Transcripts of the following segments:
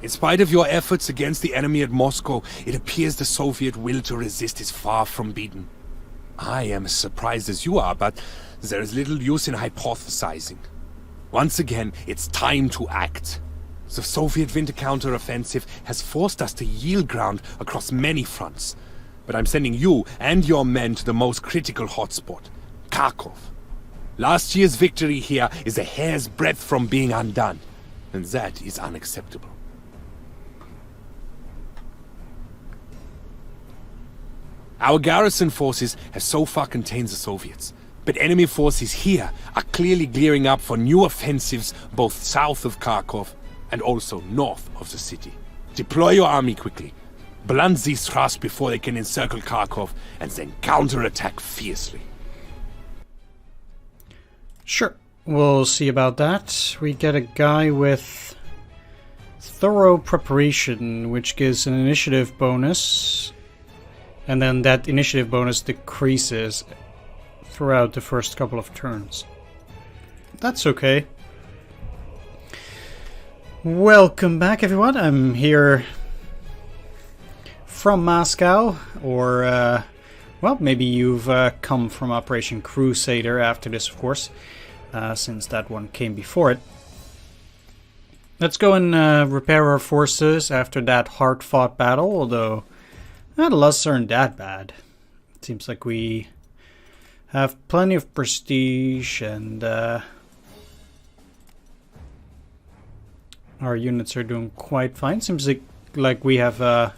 In spite of your efforts against the enemy at Moscow, it appears the Soviet will to resist is far from beaten. I am as surprised as you are, but there is little use in hypothesizing. Once again, it's time to act. The Soviet winter counter-offensive has forced us to yield ground across many fronts. But I'm sending you and your men to the most critical hotspot, Kharkov. Last year's victory here is a hair's breadth from being undone, and that is unacceptable. Our garrison forces have so far contained the Soviets, but enemy forces here are clearly gearing up for new offensives both south of Kharkov and also north of the city. Deploy your army quickly. Blunt these thrusts before they can encircle Kharkov, and then counterattack fiercely. Sure, we'll see about that. We get a guy with thorough preparation, which gives an initiative bonus, and then that initiative bonus decreases throughout the first couple of turns. That's okay. Welcome back, everyone. I'm here from Moscow, or well, maybe you've come from Operation Crusader after this, of course, since that one came before it. Let's go and repair our forces after that hard-fought battle, although the losses aren't that bad. It seems like we have plenty of prestige, and our units are doing quite fine. Seems like we have a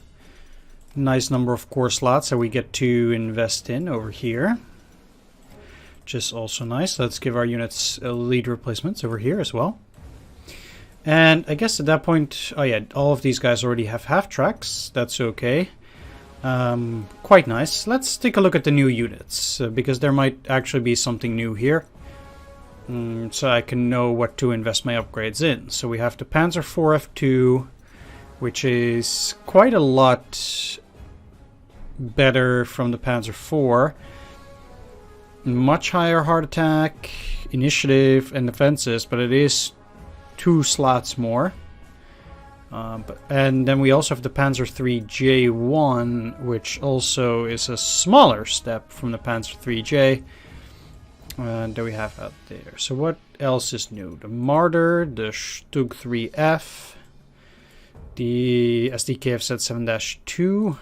nice number of core slots that we get to invest in over here, which is also nice. Let's give our units lead replacements over here as well. And I guess at that point, oh yeah, all of these guys already have half-tracks. That's okay. Quite nice. Let's take a look at the new units, because there might actually be something new here. So I can know what to invest my upgrades in. So we have the Panzer IV F2, which is quite a lot better from the Panzer IV. Much higher heart attack, initiative, and defenses, but it is 2 slots more. And then we also have the Panzer III J1, which also is a smaller step from the Panzer III J that we have out there. So what else is new? The Marder, the Stug 3F, the SDKF Z7-2,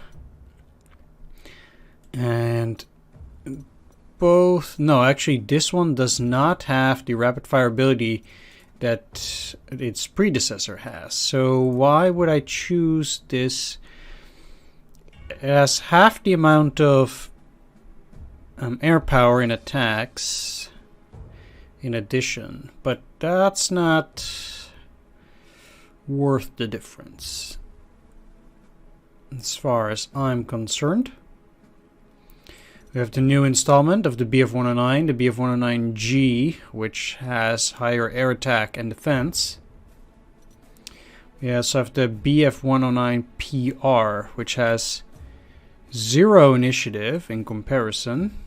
and both... No, actually this one does not have the rapid fire ability that its predecessor has. So why would I choose this? It has half the amount of air power in attacks in addition, but that's not worth the difference as far as I'm concerned. We have the new installment of the BF-109, the BF-109G, which has higher air attack and defense. We also have the BF-109PR, which has 0 initiative in comparison.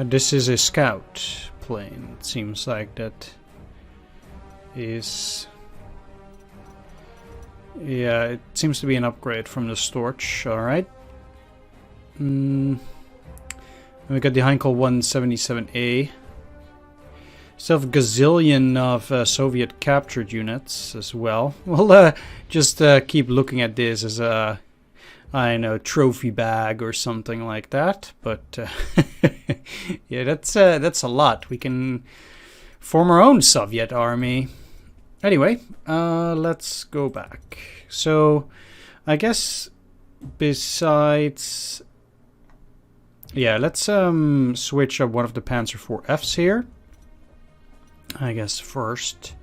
This is a scout plane. It seems like that is... Yeah, it seems to be an upgrade from the Storch. Alright. And we got the Heinkel 177A. Still have a gazillion of Soviet captured units as well. We'll just keep looking at this as a, I don't know, trophy bag or something like that. But yeah, that's a lot. We can form our own Soviet army. Anyway, let's go back. So, I guess besides... Yeah, let's switch up one of the Panzer IVFs here. I guess first.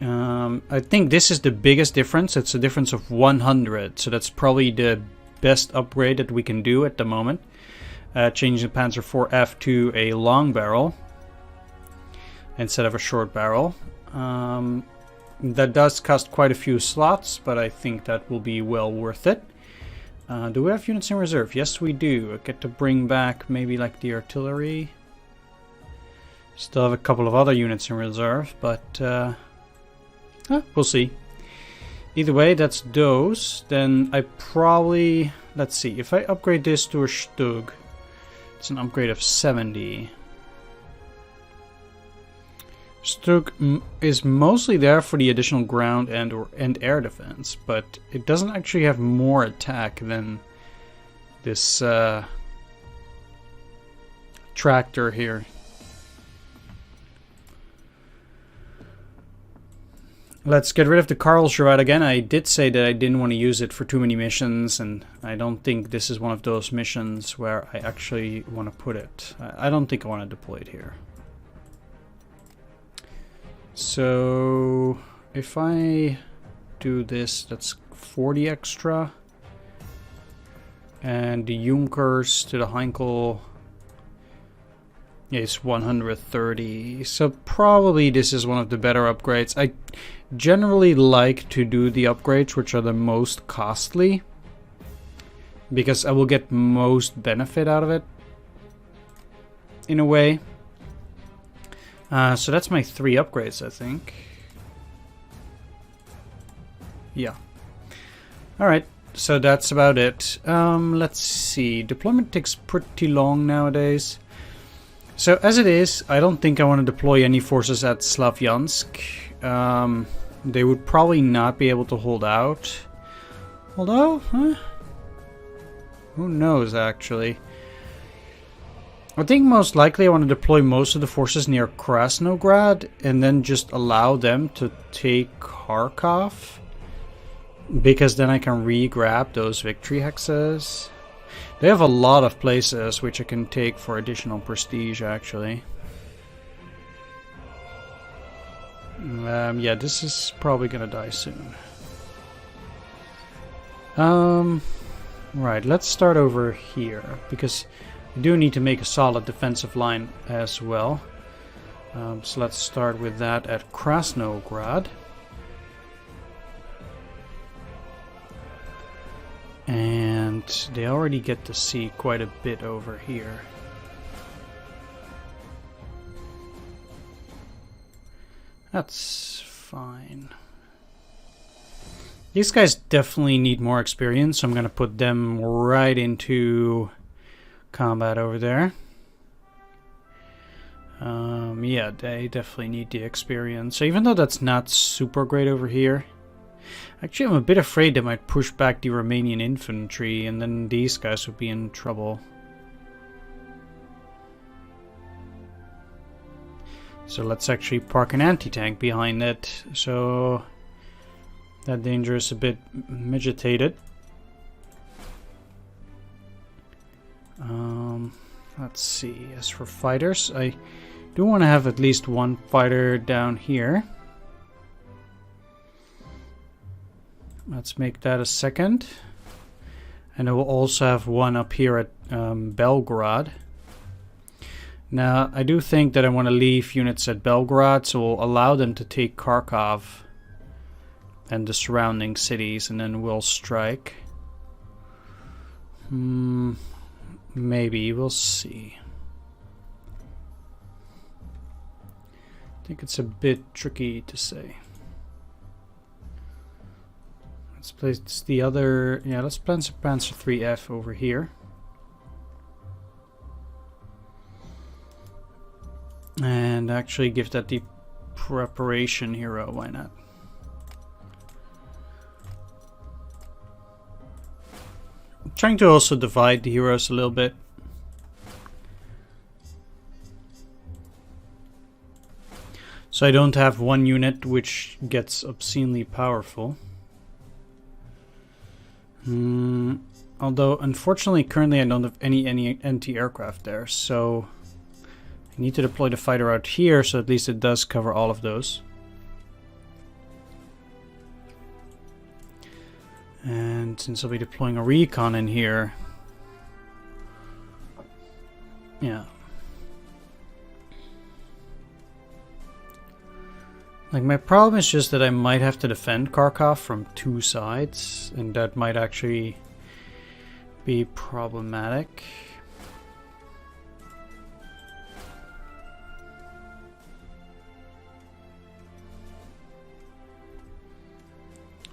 I think this is the biggest difference. It's a difference of 100. So that's probably the best upgrade that we can do at the moment. Changing the Panzer IVF to a long barrel instead of a short barrel. That does cost quite a few slots, but I think that will be well worth it. Do we have units in reserve? Yes, we do. I get to bring back maybe like the artillery. Still have a couple of other units in reserve, but we'll see. Either way, that's those. Then I probably... Let's see, if I upgrade this to a Stug, it's an upgrade of 70. Stug is mostly there for the additional ground and air defense, but it doesn't actually have more attack than this tractor here. Let's get rid of the Karlsruhe again. I did say that I didn't want to use it for too many missions, and I don't think this is one of those missions where I actually want to put it. I don't think I want to deploy it here. So if I do this, that's 40 extra. And the Junkers to the Heinkel is 130. So probably this is one of the better upgrades. I generally like to do the upgrades which are the most costly, because I will get most benefit out of it in a way. So that's my 3 upgrades, I think. Yeah. Alright, so that's about it. Let's see. Deployment takes pretty long nowadays. So as it is, I don't think I want to deploy any forces at Slavyansk. They would probably not be able to hold out. Although, who knows actually. I think most likely I want to deploy most of the forces near Krasnograd and then just allow them to take Kharkov, because then I can re-grab those victory hexes. They have a lot of places which I can take for additional prestige actually. Yeah, this is probably gonna die soon. Right, let's start over here, because we do need to make a solid defensive line as well. So let's start with that at Krasnograd. And they already get to see quite a bit over here. That's fine. These guys definitely need more experience, so I'm going to put them right into combat over there. Yeah, they definitely need the experience. So even though that's not super great over here, actually I'm a bit afraid they might push back the Romanian infantry, and then these guys would be in trouble. So let's actually park an anti-tank behind it, so that danger is a bit mitigated. Let's see, as for fighters, I do want to have at least one fighter down here. Let's make that a second. And I will also have one up here at Belgrade. Now, I do think that I want to leave units at Belgrade, so we'll allow them to take Kharkov and the surrounding cities, and then we'll strike. Maybe, we'll see. I think it's a bit tricky to say. Let's place the other... Yeah, let's place Panzer 3F over here. And actually give that the preparation hero, why not? I'm trying to also divide the heroes a little bit. So I don't have one unit which gets obscenely powerful. Although, unfortunately, currently I don't have any anti-aircraft there, so I need to deploy the fighter out here, so at least it does cover all of those. And since I'll be deploying a recon in here, yeah. Like, my problem is just that I might have to defend Kharkov from 2 sides, and that might actually be problematic.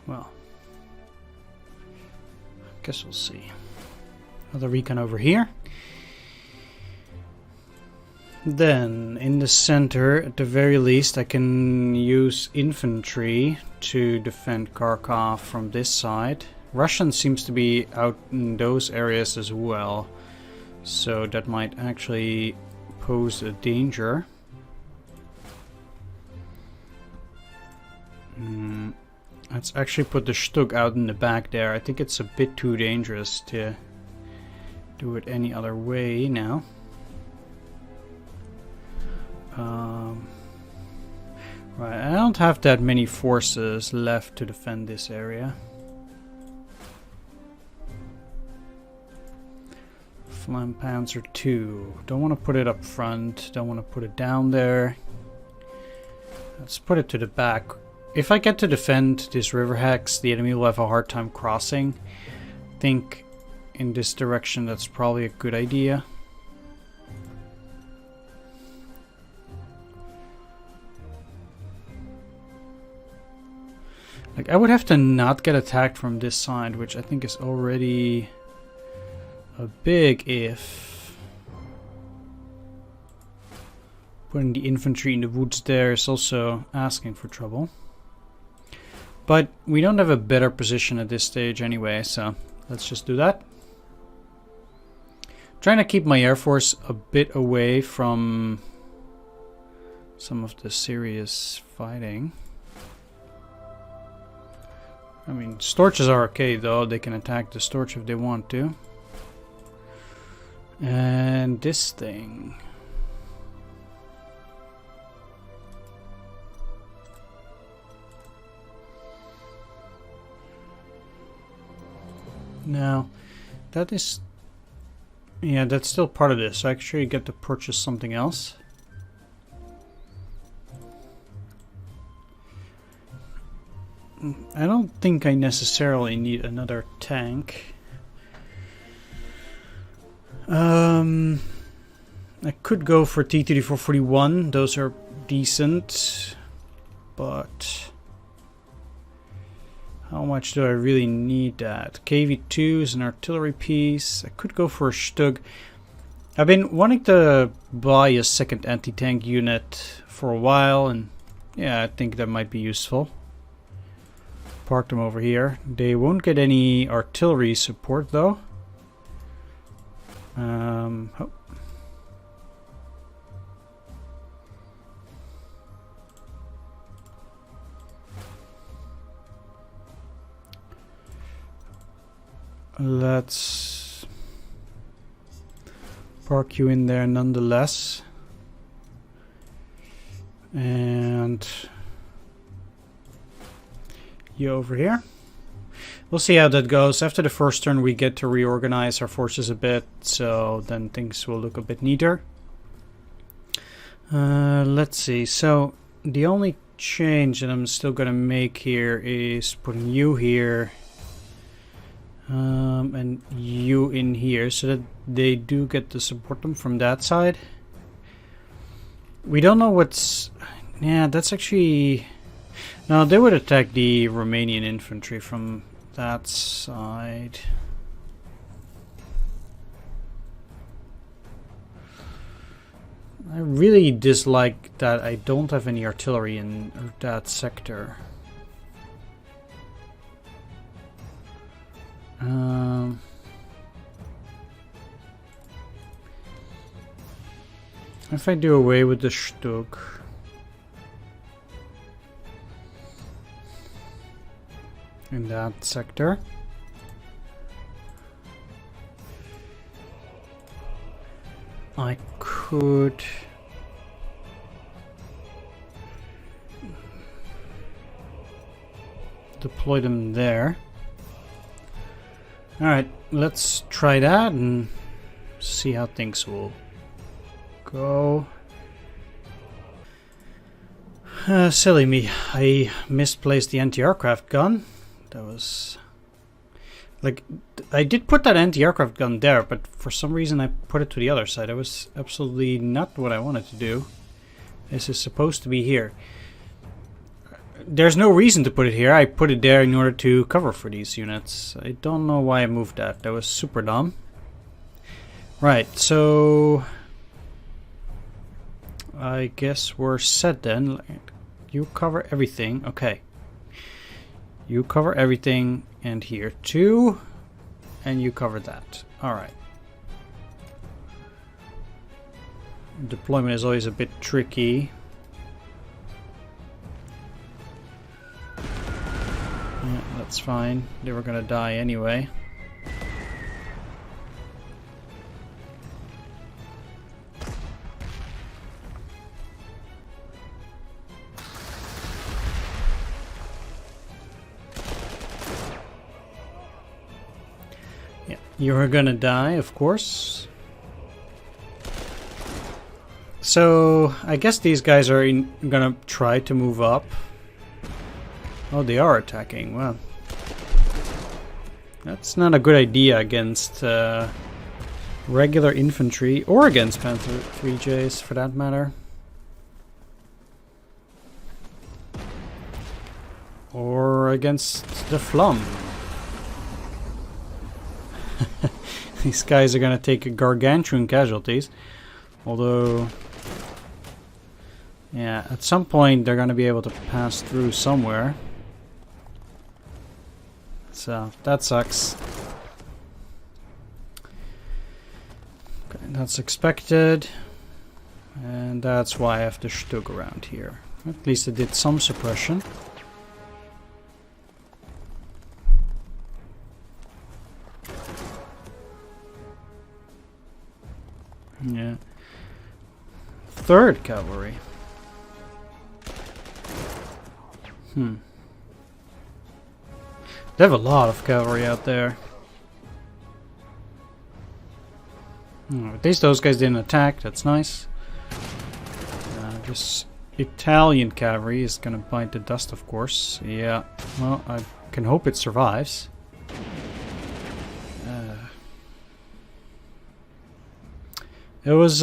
Well, guess we'll see. Another recon over here. Then, in the center, at the very least, I can use infantry to defend Kharkov from this side. Russian seems to be out in those areas as well, so that might actually pose a danger. Let's actually put the Stug out in the back there. I think it's a bit too dangerous to do it any other way now. Right, I don't have that many forces left to defend this area. Flam Panzer 2. Don't want to put it up front. Don't want to put it down there. Let's put it to the back. If I get to defend this river hex, the enemy will have a hard time crossing. I think in this direction that's probably a good idea. Like, I would have to not get attacked from this side, which I think is already a big if. Putting the infantry in the woods there is also asking for trouble. But we don't have a better position at this stage anyway, so let's just do that. Trying to keep my air force a bit away from some of the serious fighting. I mean, Storches are okay though, they can attack the Storch if they want to. And this thing. Now, that is... yeah, that's still part of this. I actually get to purchase something else. I don't think I necessarily need another tank. I could go for T-3441. Those are decent. But how much do I really need that? KV-2 is an artillery piece. I could go for a Stug. I've been wanting to buy a second anti-tank unit for a while, and yeah, I think that might be useful. Park them over here. They won't get any artillery support though. Oh. Let's park you in there nonetheless. And you over here. We'll see how that goes. After the first turn we get to reorganize our forces a bit, so then things will look a bit neater. Let's see. So the only change that I'm still gonna make here is putting you here and you in here so that they do get to support them from that side. We don't know what's... yeah, that's actually... no, they would attack the Romanian infantry from that side. I really dislike that I don't have any artillery in that sector. If I do away with the Stug, in that sector, I could deploy them there. Alright, let's try that and see how things will go. Silly me, I misplaced the anti-aircraft gun. That was... like, I did put that anti-aircraft gun there, but for some reason I put it to the other side. That was absolutely not what I wanted to do. This is supposed to be here. there's no reason to put it here. I put it there in order to cover for these units. I don't know why I moved that. That was super dumb. Right, so I guess we're set then. You cover everything. Okay. You cover everything, and here too. And you cover that. Alright. Deployment is always a bit tricky. Yeah, that's fine. They were gonna die anyway. Yeah, you're gonna die, of course. So, I guess these guys are gonna try to move up. Oh, they are attacking. Well, that's not a good idea against regular infantry, or against Panzer 3Js for that matter. Or against the Flum. These guys are gonna take gargantuan casualties. Although, yeah, at some point they're gonna be able to pass through somewhere. So, that sucks. Okay, that's expected. And that's why I have the Stug around here. At least it did some suppression. Yeah. 3rd Cavalry. They have a lot of cavalry out there. At least those guys didn't attack, that's nice. This Italian cavalry is gonna bite the dust, of course. Yeah, well, I can hope it survives. It was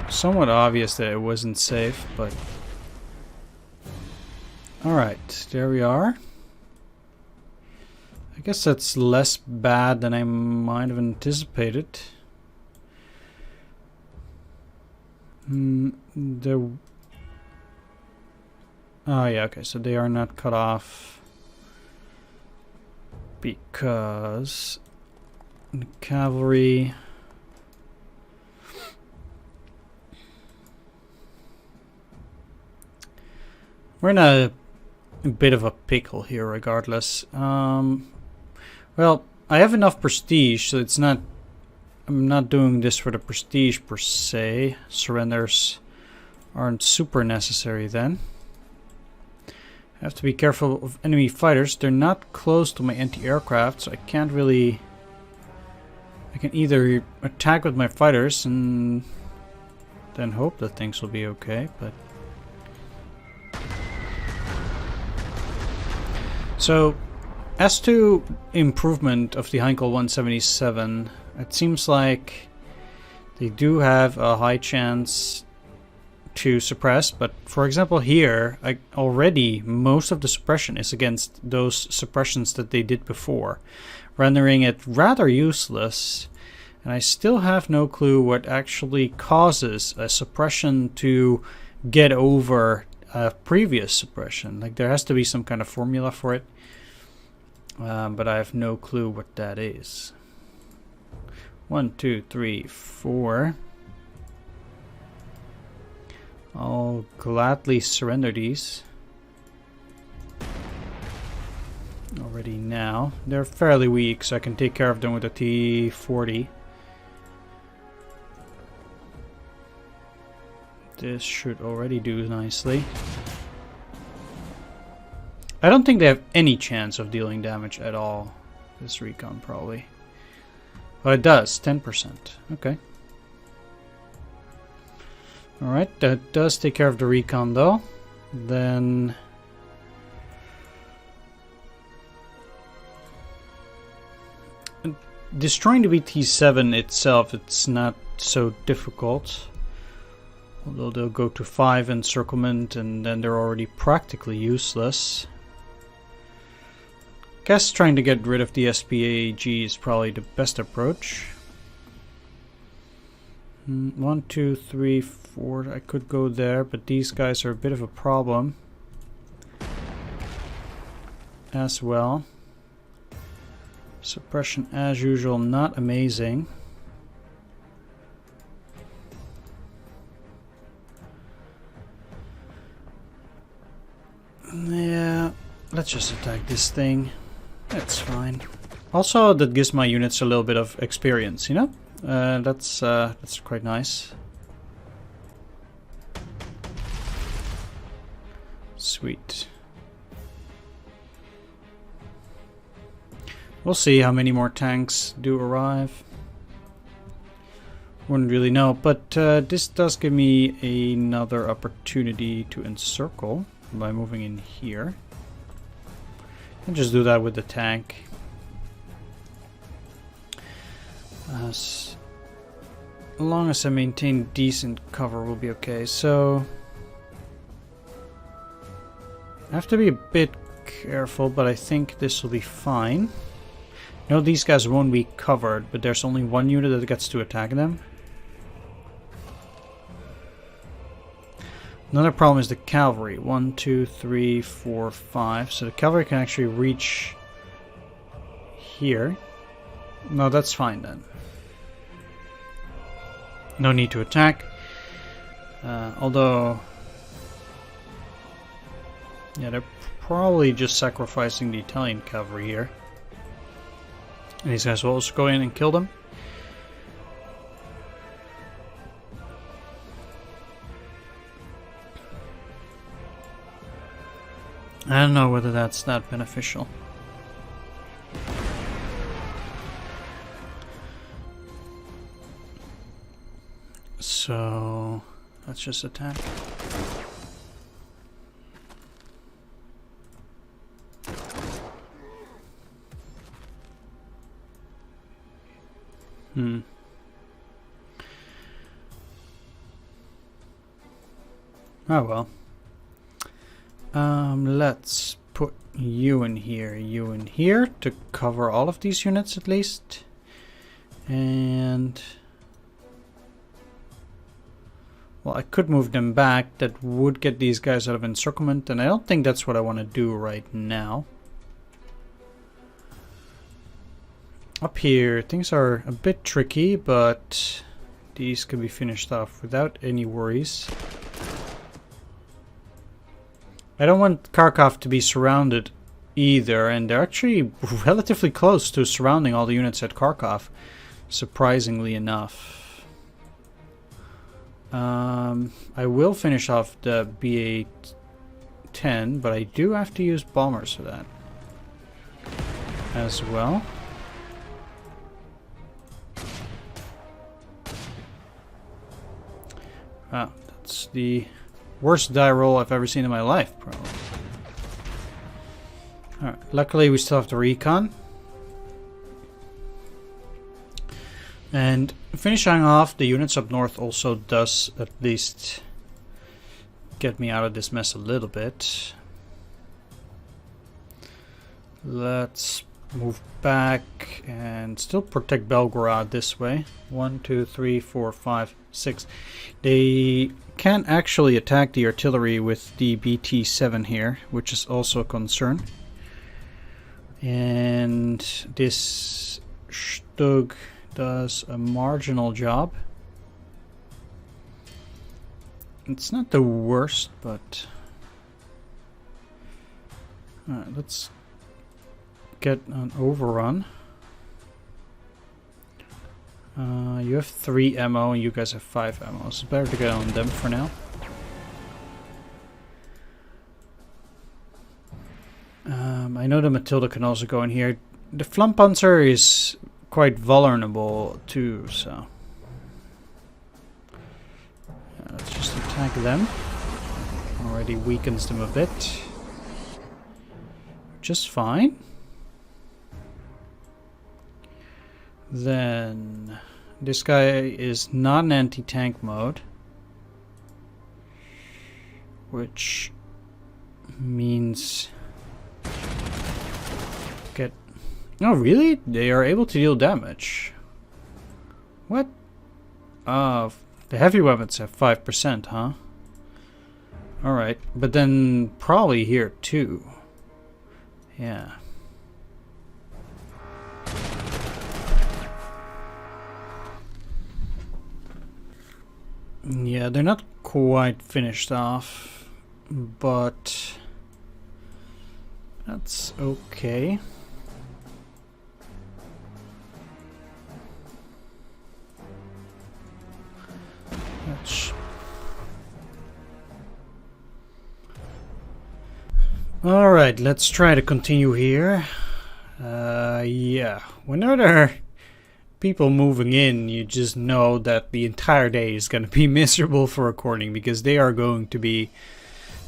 somewhat obvious that it wasn't safe, but alright, there we are. I guess that's less bad than I might have anticipated. Oh yeah, okay, so they are not cut off because the cavalry. We're in a bit of a pickle here regardless. Well, I have enough prestige, so it's not, I'm not doing this for the prestige per se. Surrenders aren't super necessary then. I have to be careful of enemy fighters. They're not close to my anti-aircraft, so I can't really... I can either attack with my fighters and then hope that things will be okay, but... So, as to improvement of the Heinkel 177, it seems like they do have a high chance to suppress, but for example here, already most of the suppression is against those suppressions that they did before, rendering it rather useless, and I still have no clue what actually causes a suppression to get over a previous suppression. Like, there has to be some kind of formula for it, but I have no clue what that is. 1, 2, 3, 4. I'll gladly surrender these already now. They're fairly weak, so I can take care of them with a T-40. This should already do nicely. I don't think they have any chance of dealing damage at all. This recon probably. Well, it does, 10%. Okay. Alright, that does take care of the recon though. Then... destroying the BT-7 itself, it's not so difficult. Although they'll go to 5 encirclement and then they're already practically useless. Guess trying to get rid of the SPAG is probably the best approach. 1, 2, 3, 4. I could go there, but these guys are a bit of a problem as well. Suppression as usual, not amazing. Yeah, let's just attack this thing. That's fine. Also, that gives my units a little bit of experience, you know? That's quite nice. Sweet. We'll see how many more tanks do arrive. Wouldn't really know, but this does give me another opportunity to encircle by moving in here. And just do that with the tank. As long as I maintain decent cover, we'll be okay. So I have to be a bit careful, but I think this will be fine. No, these guys won't be covered, but there's only one unit that gets to attack them. Another problem is the cavalry. 1, 2, 3, 4, 5. So the cavalry can actually reach here. No, that's fine then. No need to attack. Although, yeah, they're probably just sacrificing the Italian cavalry here. And these guys will also go in and kill them. I don't know whether that's that beneficial. So let's just attack. Oh well. Let's put you in here to cover all of these units at least. And well, I could move them back. That would get these guys out of encirclement, and I don't think that's what I want to do right now. Up here, things are a bit tricky, but these can be finished off without any worries. I don't want Kharkov to be surrounded either, and they're actually relatively close to surrounding all the units at Kharkov, surprisingly enough. I will finish off the BA-10, but I do have to use bombers for that as well. Wow, that's the worst die roll I've ever seen in my life, probably. Alright, luckily we still have the recon. And finishing off the units up north also does at least get me out of this mess a little bit. Let's move back and still protect Belgorod this way. 1, 2, 3, 4, 5, 6. They can actually attack the artillery with the BT-7 here, which is also a concern. And this Stug does a marginal job. It's not the worst, but alright, let's get an overrun. You have 3 ammo and you guys have 5 ammo, so it's better to get on them for now. I know the Matilda can also go in here. The Flampanzer is quite vulnerable too, so yeah, let's just attack them. Already weakens them a bit. Just fine. Then this guy is not in anti-tank mode. which means get... Oh, really? They are able to deal damage. What? The heavy weapons have 5%, huh? Alright, but then probably here too. Yeah. Yeah, they're not quite finished off, but that's okay. Alright, let's try to continue here. Yeah, whenever there are people moving in, you just know that the entire day is going to be miserable for recording, because they are going to be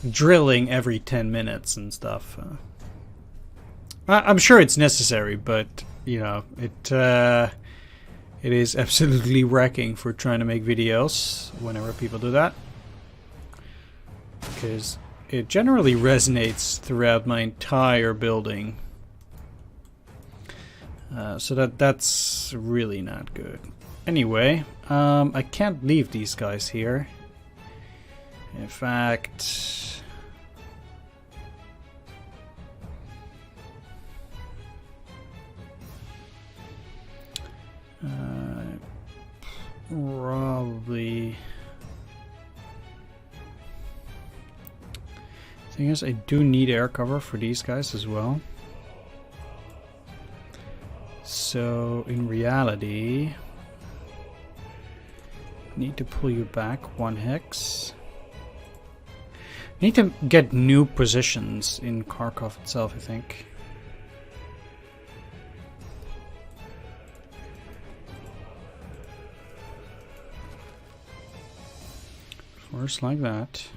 drilling every 10 minutes and stuff. I'm sure it's necessary, but, you know, it is absolutely wrecking for trying to make videos whenever people do that. Because it generally resonates throughout my entire building. So that's really not good. Anyway, I can't leave these guys here. In fact... probably... Thing is, I do need air cover for these guys as well. So, in reality, need to pull you back 1 hex. Need to get new positions in Kharkov itself, I think. First, like that.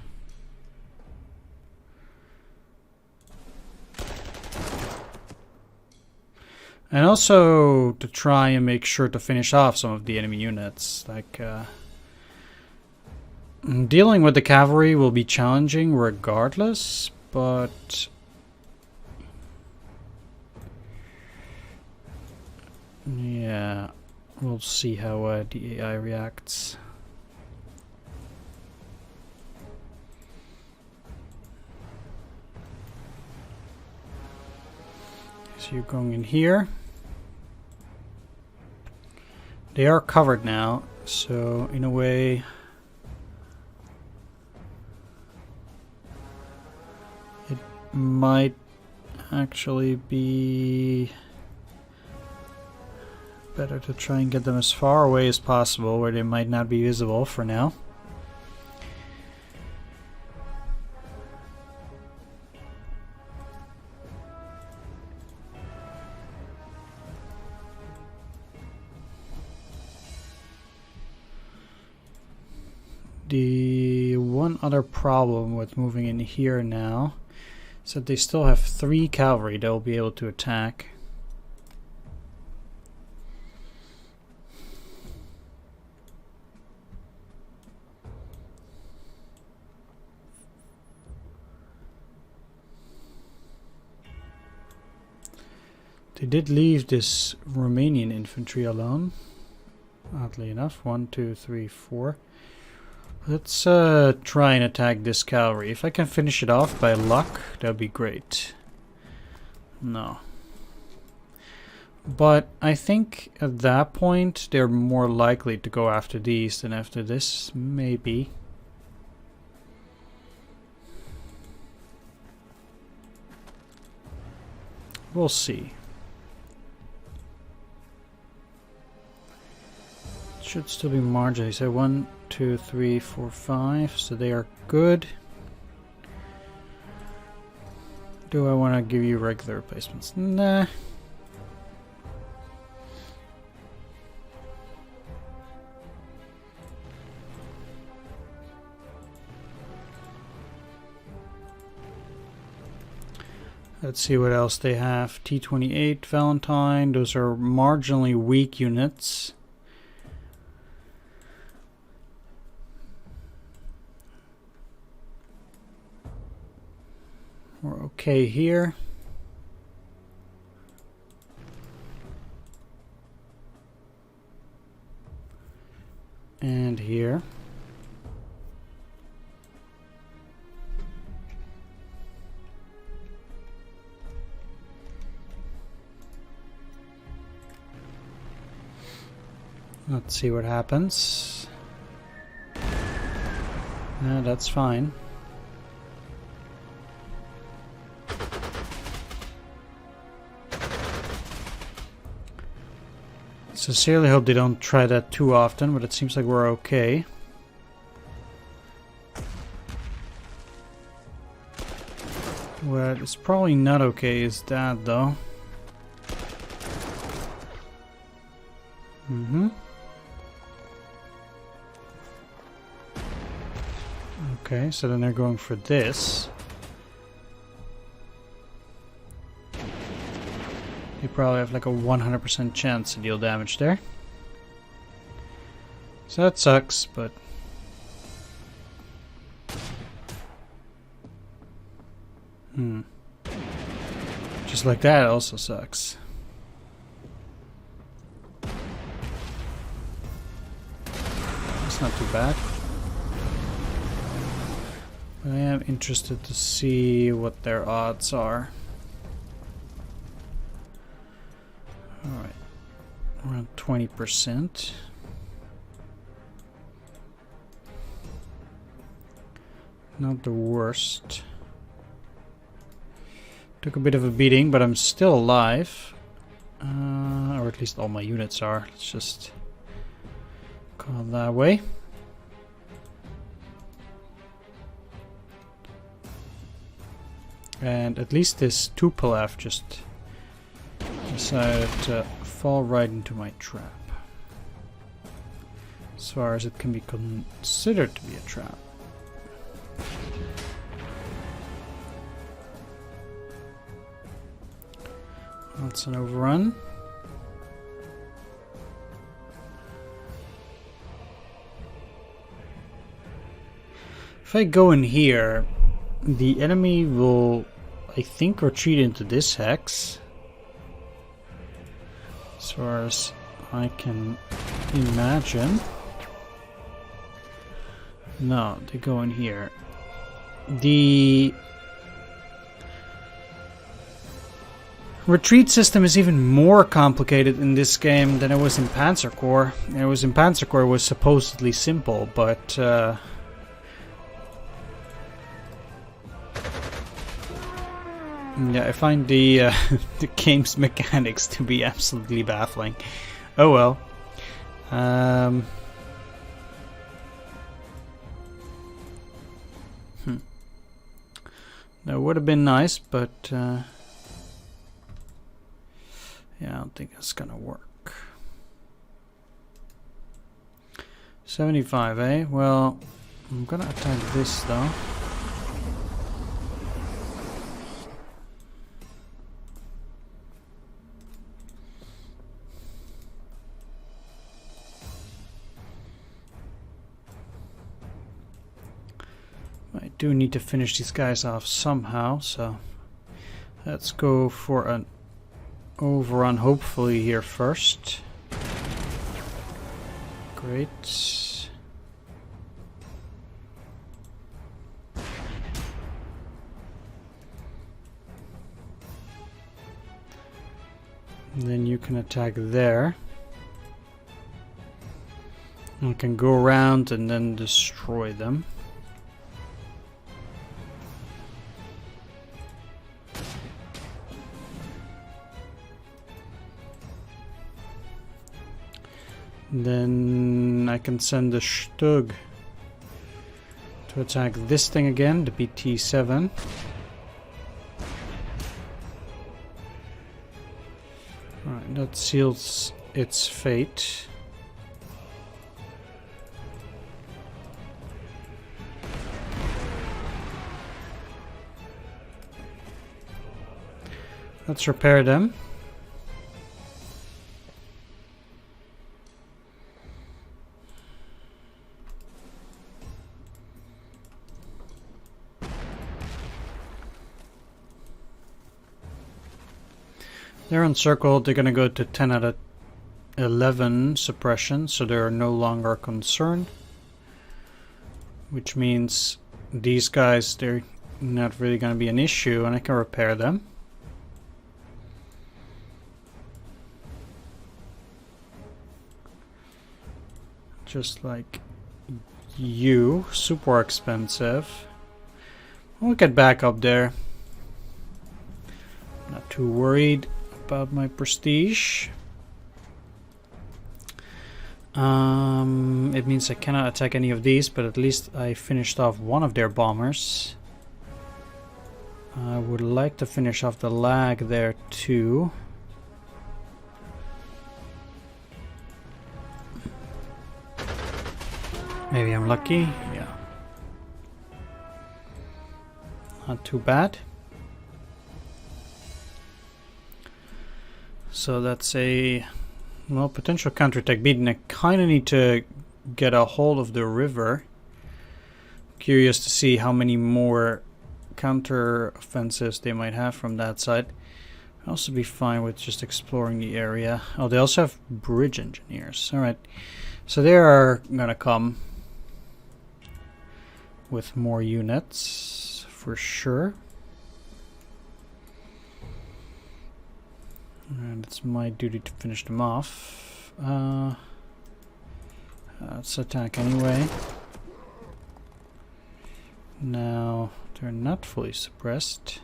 And also to try and make sure to finish off some of the enemy units. Like, dealing with the cavalry will be challenging regardless, but... yeah, we'll see how the AI reacts. So you're going in here. They are covered now, so in a way it might actually be better to try and get them as far away as possible where they might not be visible for now. The one other problem with moving in here now is that they still have 3 cavalry that will be able to attack. They did leave this Romanian infantry alone, oddly enough. 1, 2, 3, 4. Let's try and attack this cavalry. If I can finish it off by luck, that would be great. No. But I think at that point they're more likely to go after these than after this, maybe. We'll see. Should still be marginally. So 1, 2, 3, 4, 5. So they are good. Do I want to give you regular replacements? Nah. Let's see what else they have. T-28, Valentine. Those are marginally weak units. We're okay here. And here. Let's see what happens. No, that's fine. Sincerely hope they don't try that too often, but it seems like we're okay. What is probably not okay is that, though. Okay, so then they're going for this. You probably have like a 100% chance to deal damage there. So that sucks, but... Just like that also sucks. That's not too bad. I am interested to see what their odds are. Alright. Around 20%. Not the worst. Took a bit of a beating, but I'm still alive. Or at least all my units are. Let's just call it that way. And at least this Tupolev just decided to fall right into my trap. As far as it can be considered to be a trap. That's an overrun. If I go in here, the enemy will, I think, retreat into this hex. As far as I can imagine. No, they go in here. The retreat system is even more complicated in this game than it was in Panzer Corps. It was in Panzer Corps, it was supposedly simple, but yeah, I find the the game's mechanics to be absolutely baffling. Oh well. That would have been nice, but yeah, I don't think that's gonna work. 75, eh? Well, I'm gonna attack this though. I do need to finish these guys off somehow, so let's go for an overrun hopefully here first. Great. And then you can attack there. You can go around and then destroy them. Then I can send the Stug to attack this thing again, the BT-7. Alright, that seals its fate. Let's repair them. They're encircled. They're going to go to 10 out of 11 suppression, so they're no longer concerned. Which means these guys, they're not really going to be an issue, and I can repair them. Just like you. Super expensive. We'll get back up there. Not too worried about my prestige. It means I cannot attack any of these, but at least I finished off one of their bombers. I would like to finish off the lag there too. Maybe I'm lucky. Yeah. Not too bad. So that's a potential counterattack beaten. I kind of need to get a hold of the river. Curious to see how many more counter offensives they might have from that side. I'll also be fine with just exploring the area. Oh, they also have bridge engineers. Alright. So they are gonna come with more units for sure. And it's my duty to finish them off. Let's attack anyway. Now they're not fully suppressed.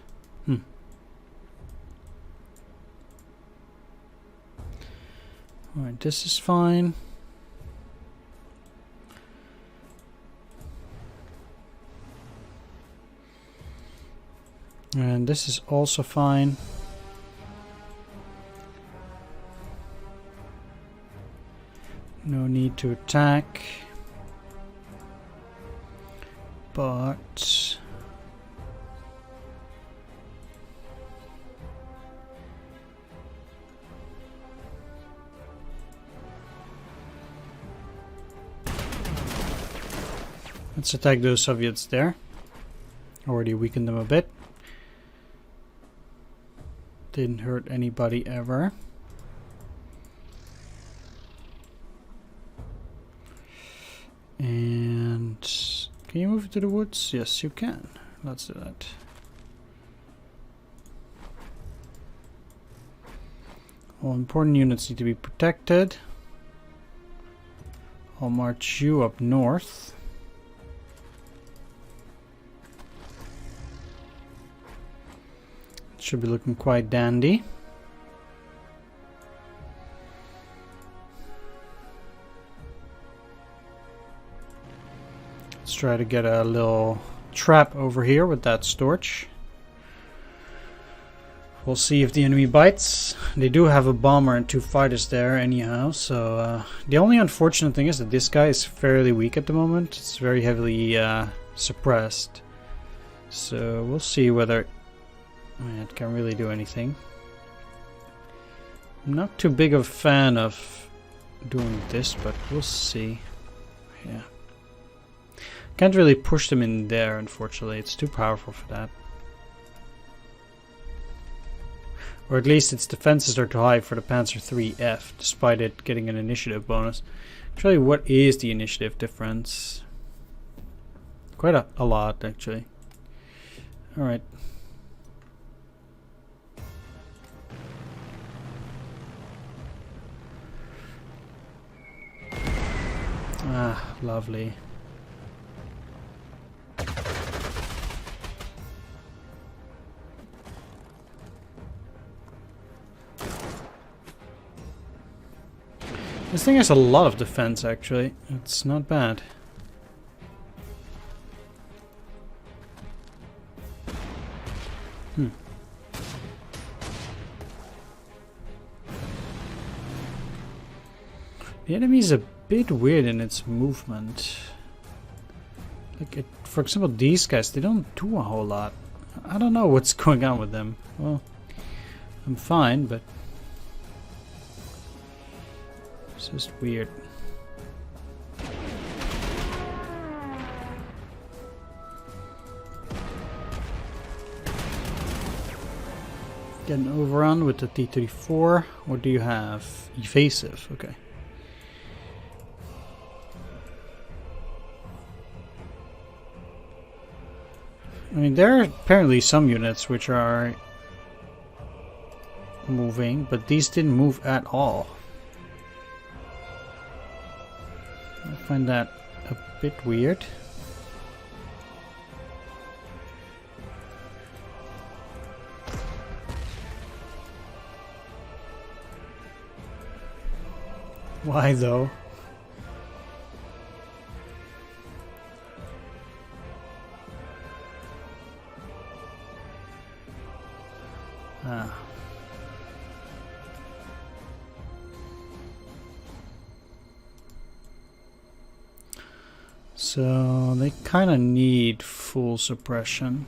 Alright, this is fine. And this is also fine. No need to attack. But let's attack those Soviets there. Already weakened them a bit. Didn't hurt anybody ever. And can you move to the woods? Yes, you can. Let's do that. All important units need to be protected. I'll march you up north. Should be looking quite dandy. Let's try to get a little trap over here with that storch. We'll see if the enemy bites. They do have a bomber and 2 fighters there anyhow, so the only unfortunate thing is that this guy is fairly weak at the moment. It's very heavily suppressed. So we'll see whether it can really do anything. I'm not too big of a fan of doing this, but we'll see. Yeah. Can't really push them in there, unfortunately. It's too powerful for that. Or at least its defenses are too high for the Panzer 3F, despite it getting an initiative bonus. Actually, what is the initiative difference? Quite a lot, actually. Alright. Ah, lovely. This thing has a lot of defense, actually. It's not bad. The enemy is a bit weird in its movement. Like, for example, these guys, they don't do a whole lot. I don't know what's going on with them. Well, I'm fine, but it's just weird. Get an overrun with the T-34. What do you have? Evasive, okay. I mean, there are apparently some units which are moving, but these didn't move at all. I find that a bit weird. Why though? So they kind of need full suppression.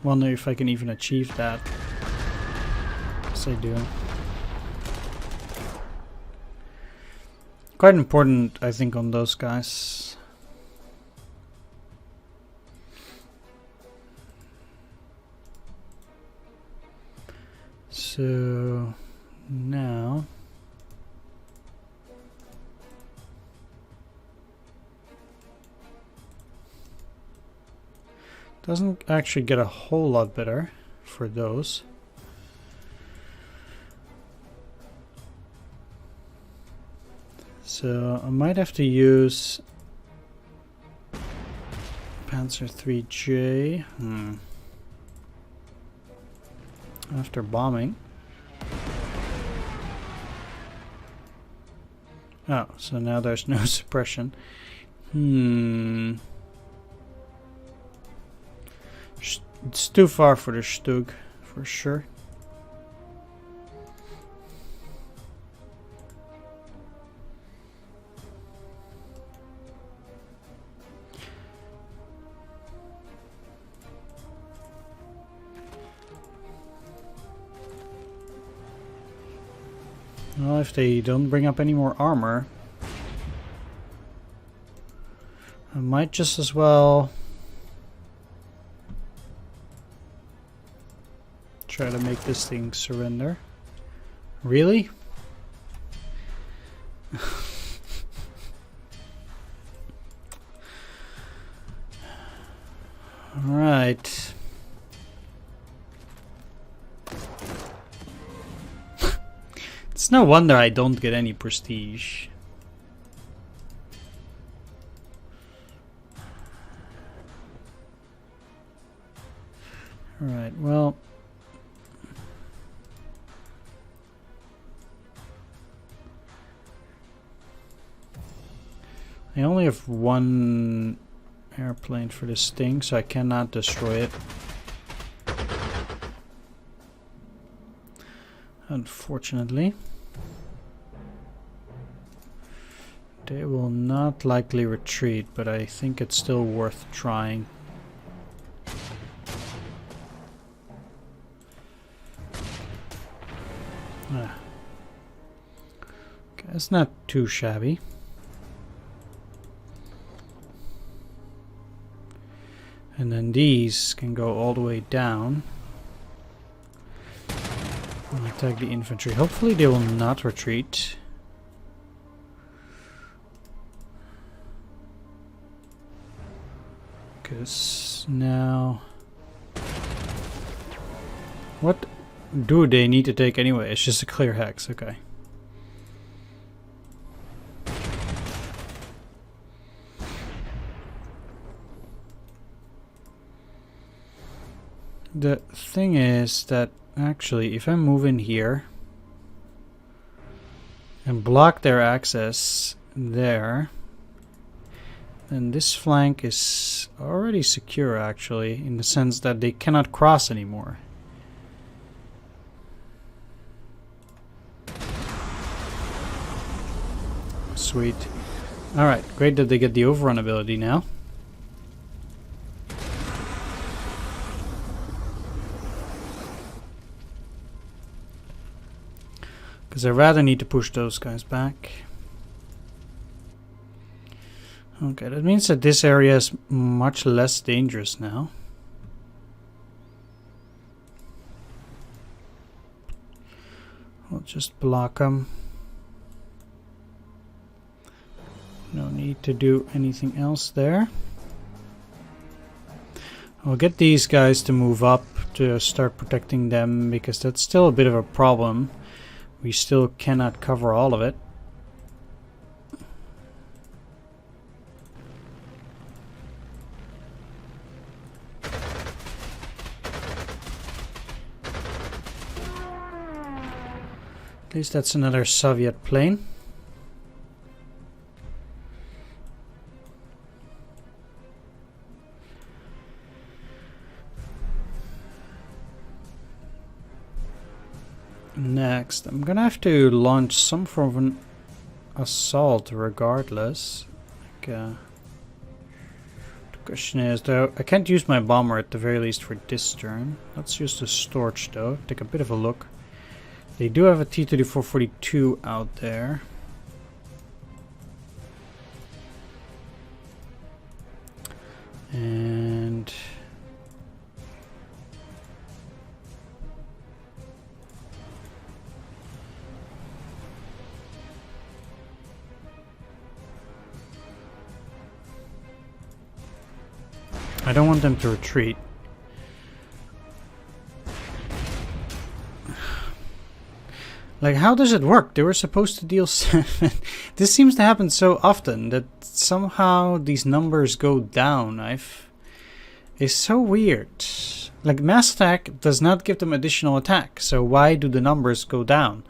Wonder if I can even achieve that. Yes, I do. Quite important, I think, on those guys. So now doesn't actually get a whole lot better for those. So I might have to use Panzer 3J after bombing. Oh, so now there's no suppression. It's too far for the Stug, for sure. Well, if they don't bring up any more armor, I might just as well try to make this thing surrender. Really? Alright. It's no wonder I don't get any prestige. Alright, well, I only have one airplane for this thing, so I cannot destroy it. Unfortunately. They will not likely retreat, but I think it's still worth trying. Okay, it's not too shabby. And then these can go all the way down and attack the infantry. Hopefully they will not retreat. Because now... What do they need to take anyway? It's just a clear hex, okay. The thing is that actually if I move in here and block their access there, then this flank is already secure actually, in the sense that they cannot cross anymore. Sweet. Alright, great that they get the overrun ability now. Because I rather need to push those guys back. Okay, that means that this area is much less dangerous now. We'll just block them. No need to do anything else there. I'll get these guys to move up to start protecting them, because that's still a bit of a problem. We still cannot cover all of it. At least that's another Soviet plane. Next, I'm gonna have to launch some form of an assault regardless. The question is, though, I can't use my bomber at the very least for this turn. Let's use the Storch though, take a bit of a look. They do have a T-3442 out there. And I don't want them to retreat. Like, how does it work? They were supposed to deal 7. This seems to happen so often that somehow these numbers go down. It's so weird. Like, mass attack does not give them additional attack, so why do the numbers go down?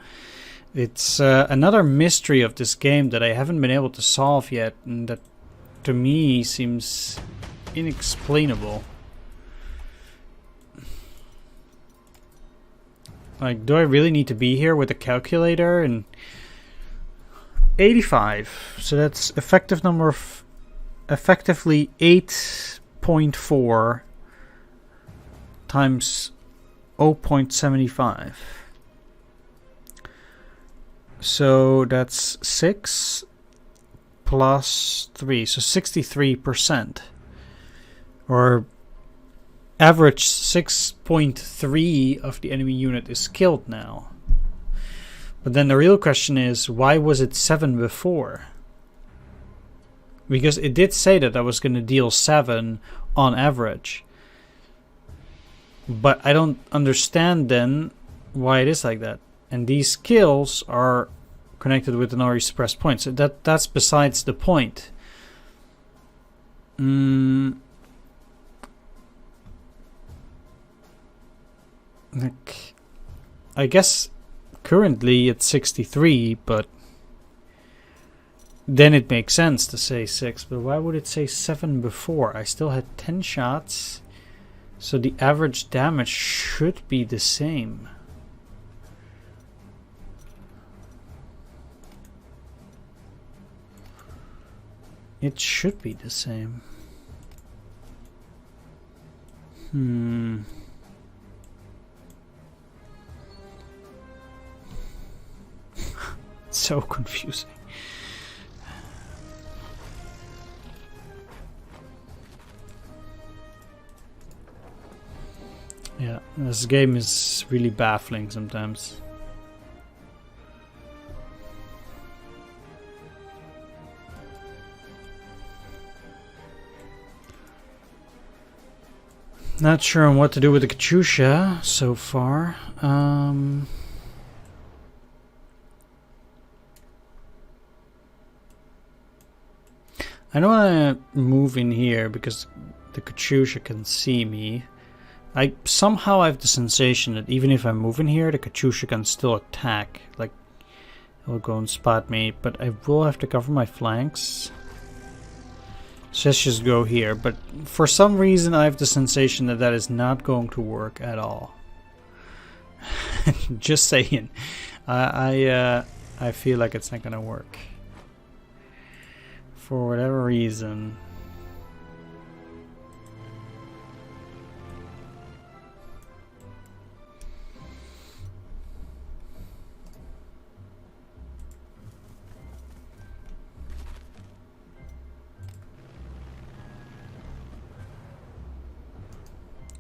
It's another mystery of this game that I haven't been able to solve yet, and that to me seems inexplainable. Like, do I really need to be here with a calculator? And 85. So that's effective number of effectively 8.4 times 0.75. So that's 6 plus 3, so 63%. Or average 6.3 of the enemy unit is killed now. But then the real question is, why was it 7 before? Because it did say that I was going to deal 7 on average. But I don't understand then why it is like that. And these kills are connected with an already suppressed point. So that's besides the point. Like, I guess currently it's 63, but then it makes sense to say 6. But why would it say 7 before? I still had 10 shots, so the average damage should be the same. It should be the same. So confusing. Yeah, this game is really baffling sometimes. Not sure on what to do with the Katyusha so far. I don't want to move in here because the Katyusha can see me. Somehow I have the sensation that even if I move in here, the Katyusha can still attack. Like, it'll go and spot me, but I will have to cover my flanks. So let's just go here. But for some reason, I have the sensation that that is not going to work at all. Just saying. I feel like it's not going to work. For whatever reason.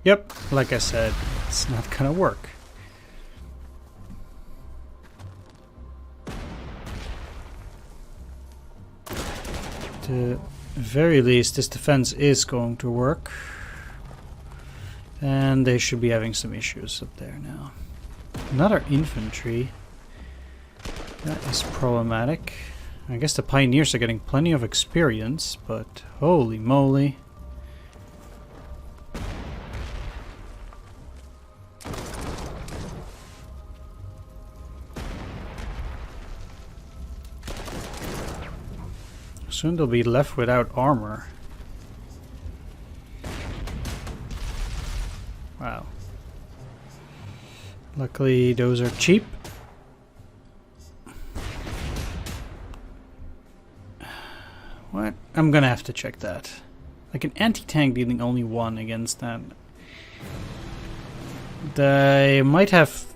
Yep, like I said, it's not gonna work. the very least, this defense is going to work. And they should be having some issues up there now. Another infantry. That is problematic. I guess the pioneers are getting plenty of experience, but holy moly. Soon they'll be left without armor. Wow. Luckily those are cheap. What? I'm gonna have to check that. Like an anti-tank dealing only 1 against that. They might have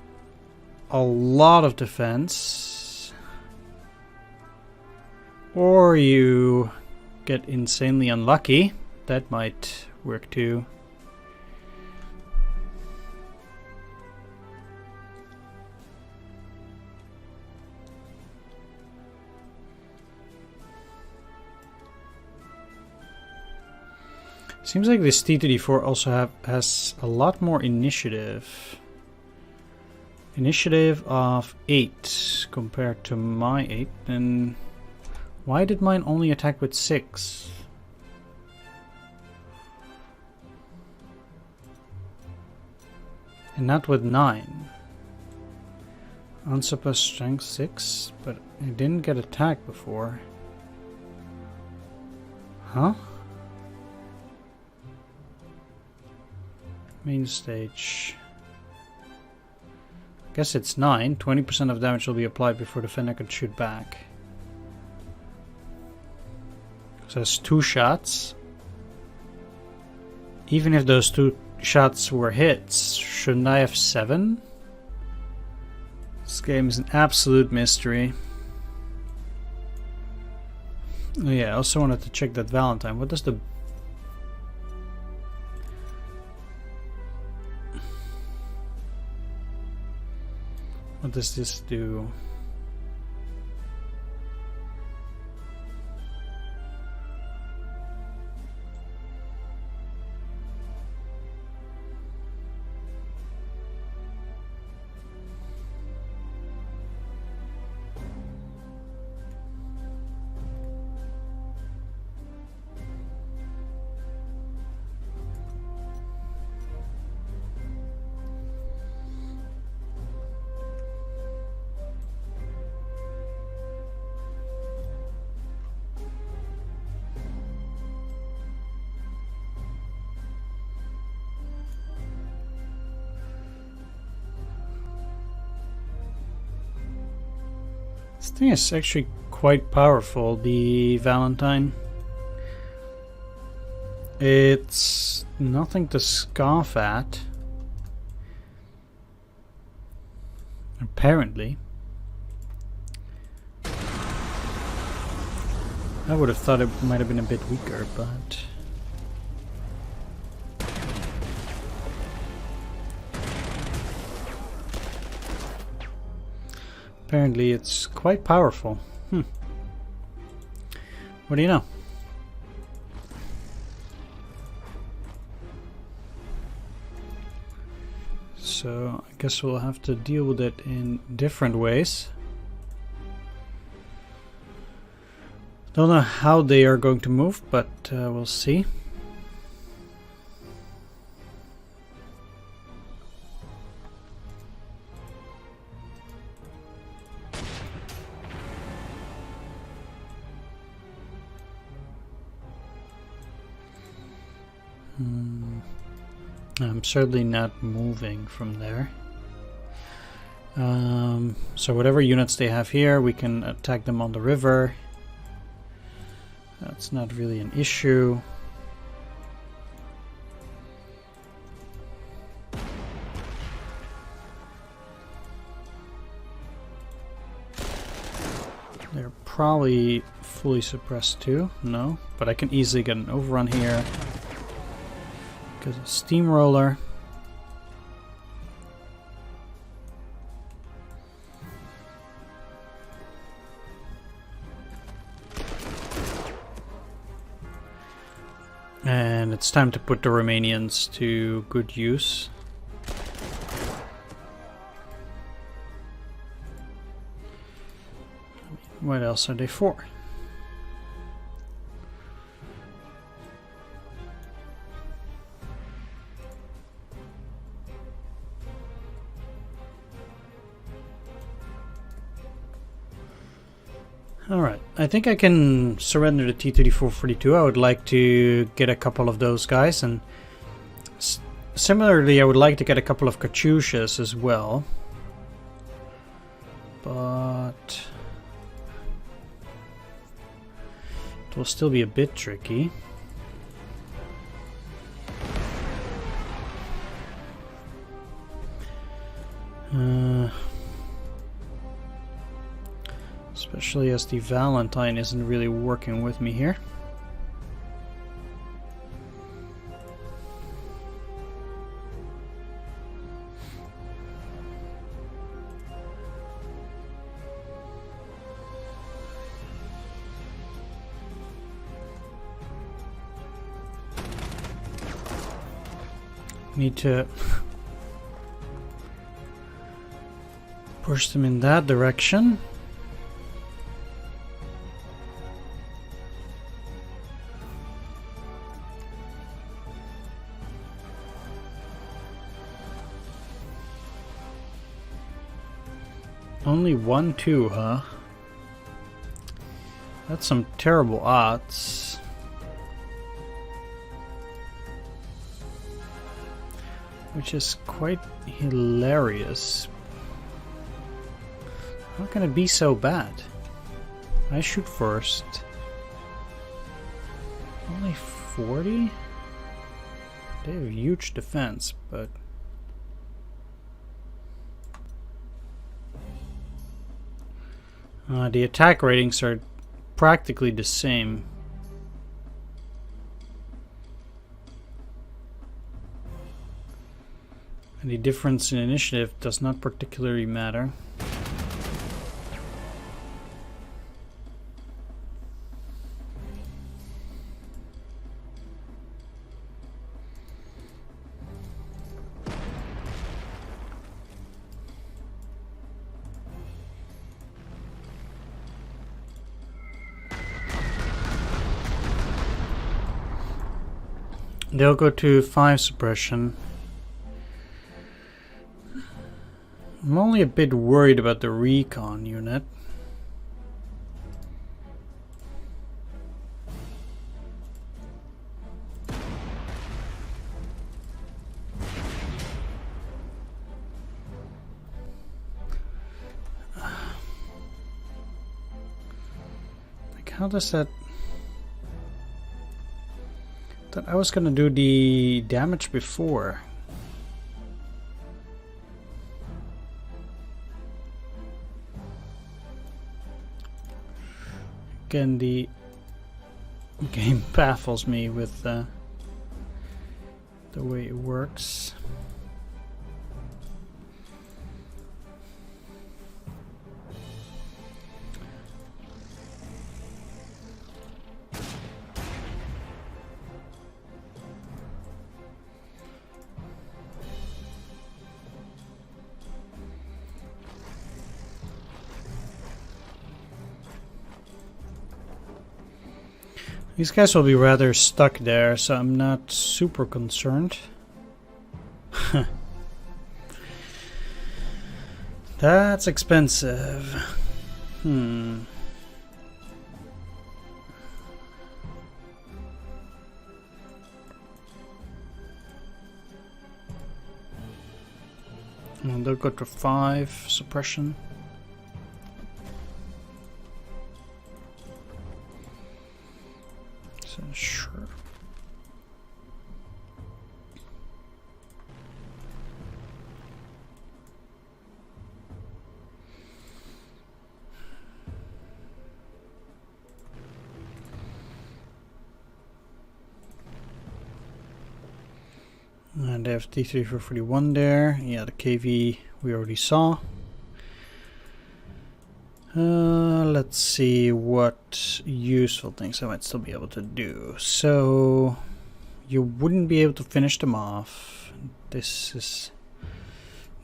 a lot of defense. Or you get insanely unlucky. That might work too. Seems like this T-34 also has a lot more initiative. Initiative of 8 compared to my 8. And why did mine only attack with 6? And not with 9. Unsurpassed strength 6, but it didn't get attacked before. Huh? Main stage. I guess it's 9. 20% of damage will be applied before the defender can shoot back. So that's 2 shots. Even if those 2 shots were hits, shouldn't I have 7? This game is an absolute mystery. Oh yeah, I also wanted to check that Valentine. What does the... What does this do? This thing is actually quite powerful, the Valentine. It's nothing to scoff at. Apparently. I would have thought it might have been a bit weaker, but... Apparently it's quite powerful. What do you know? So I guess we'll have to deal with it in different ways. Don't know how they are going to move, but we'll see. I'm certainly not moving from there. So whatever units they have here, we can attack them on the river. That's not really an issue. They're probably fully suppressed too. No, but I can easily get an overrun here. Because of steamroller. It's time to put the Romanians to good use. What else are they for? Alright, I think I can surrender the T-3442. I would like to get a couple of those guys, and similarly I would like to get a couple of Katyushas as well. But it will still be a bit tricky. Especially as the Valentine isn't really working with me here. Need to push them in that direction. Only 1-2, huh? That's some terrible odds. Which is quite hilarious. How can it be so bad? I shoot first. Only 40? They have a huge defense, but... the attack ratings are practically the same. And the difference in initiative does not particularly matter. They'll go to 5 suppression. I'm only a bit worried about the recon unit. Like, how does that... I was gonna do the damage before. Again, the game baffles me with the way it works. These guys will be rather stuck there, so I'm not super concerned. That's expensive. And they'll go to 5 suppression. Sure. And they have T-3441 there. Yeah, the KV we already saw. Let's see what useful things I might still be able to do. So, you wouldn't be able to finish them off. This is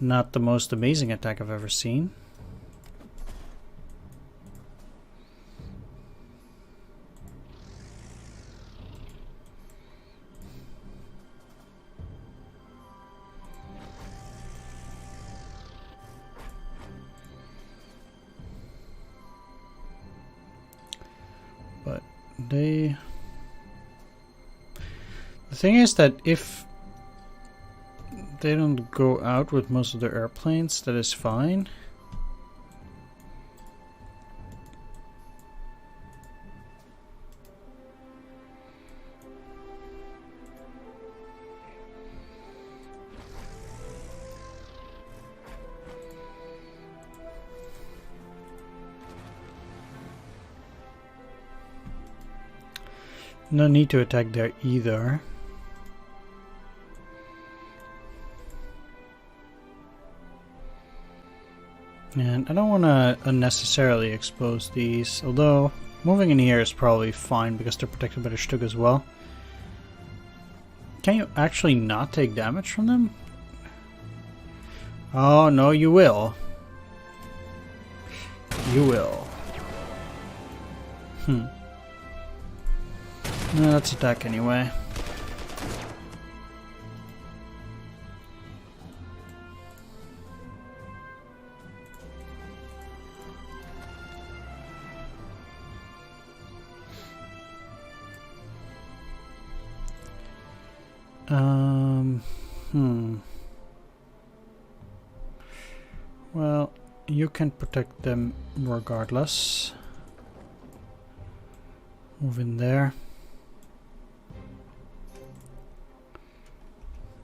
not the most amazing attack I've ever seen. But the thing is that if they don't go out with most of their airplanes, that is fine. No need to attack there either. And I don't want to unnecessarily expose these, although moving in here is probably fine because they're protected by the Stug as well. Can you actually not take damage from them? Oh, no, you will. You will. No, let's attack anyway. Well, you can protect them regardless. Move in there.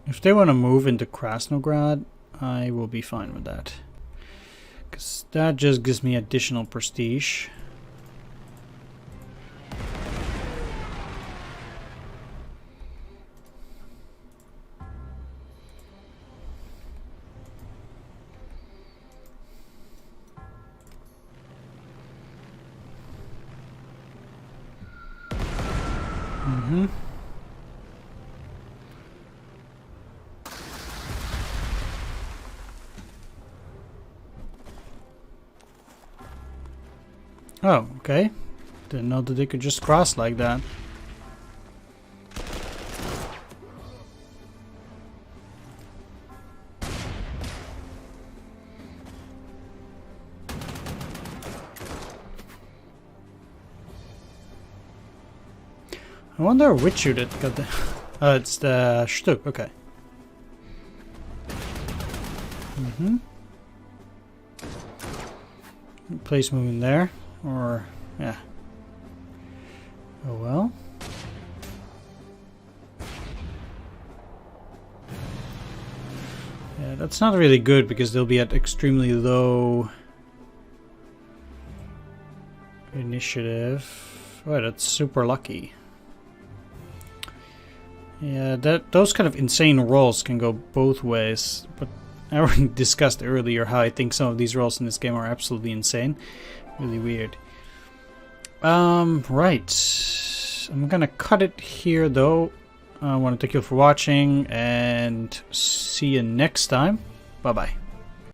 If they want to move into Krasnograd, I will be fine with that. Because that just gives me additional prestige. Oh, okay. Didn't know that they could just cross like that. I wonder which unit got the... Oh, it's the Stug, okay. Place moving there. Or, yeah. Oh well. Yeah, that's not really good because they'll be at extremely low initiative. Oh, that's super lucky. Yeah, those kind of insane rolls can go both ways, but I already discussed earlier how I think some of these rolls in this game are absolutely insane. Really weird. Right. I'm gonna cut it here though. I want to thank you for watching and see you next time. Bye bye.